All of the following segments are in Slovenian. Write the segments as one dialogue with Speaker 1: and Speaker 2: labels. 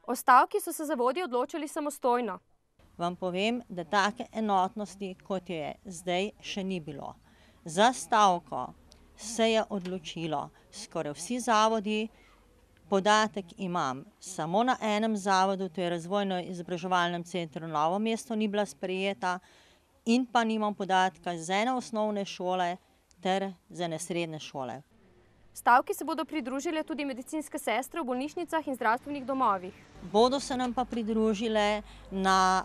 Speaker 1: O stavki so se zavodji odločili samostojno.
Speaker 2: Vam povem, da take enotnosti, kot je zdaj, še ni bilo. Za stavko se je odločilo skoraj vsi zavodi. Podatek imam samo na enem zavodu, to je Razvojno-izobraževalnem centru Novo mesto, ni bila sprejeta, in pa nimam podatka z ene osnovne šole ter z ene srednje šole.
Speaker 1: Stavki se bodo pridružile tudi medicinske sestre v bolnišnicah in zdravstvenih domovih.
Speaker 2: Bodo se nam pa pridružile na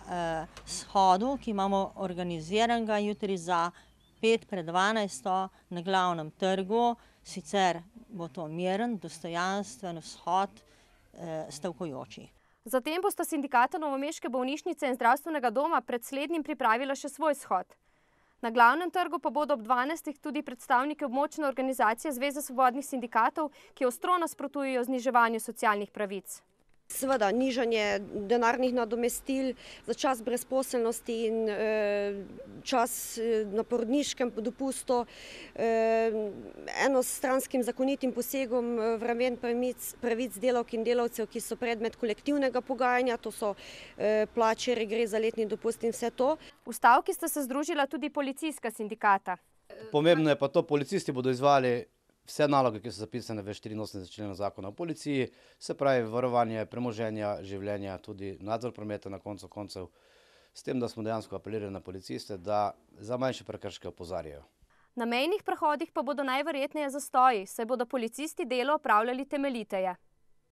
Speaker 2: shodu, ki imamo organiziranega jutri za 11:55 na Glavnem trgu. Sicer bo to miren, dostojanstven shod stavkujočih.
Speaker 1: Zatem bosta sindikata novomeške bolnišnice in zdravstvenega doma pred slednjim pripravila še svoj shod. Na Glavnem trgu pa bodo ob 12. tudi predstavniki območne organizacije Zveze svobodnih sindikatov, ki ostro nasprotujejo zniževanju socialnih pravic.
Speaker 3: Seveda, nižanje denarnih nadomestil za čas brezposelnosti in čas na porodniškem dopustu, enostranskim zakonitim posegom v raven pravic delavk in delavcev, ki so predmet kolektivnega pogajanja, to so plače, regres za letni dopust in vse to.
Speaker 1: V stavki sta se združila tudi policijska sindikata.
Speaker 4: Pomembno je pa to, policisti bodo izvajali vse naloge, ki so zapisane v 84. členu zakona o policiji, se pravi varovanje premoženja, življenja, tudi nadzor prometa na koncu koncev, s tem, da smo dejansko apelirali na policiste, da za manjše prekrške opozarjajo.
Speaker 1: Na mejnih prehodih pa bodo najverjetneje zastoji, saj bodo policisti delo opravljali temeljiteje.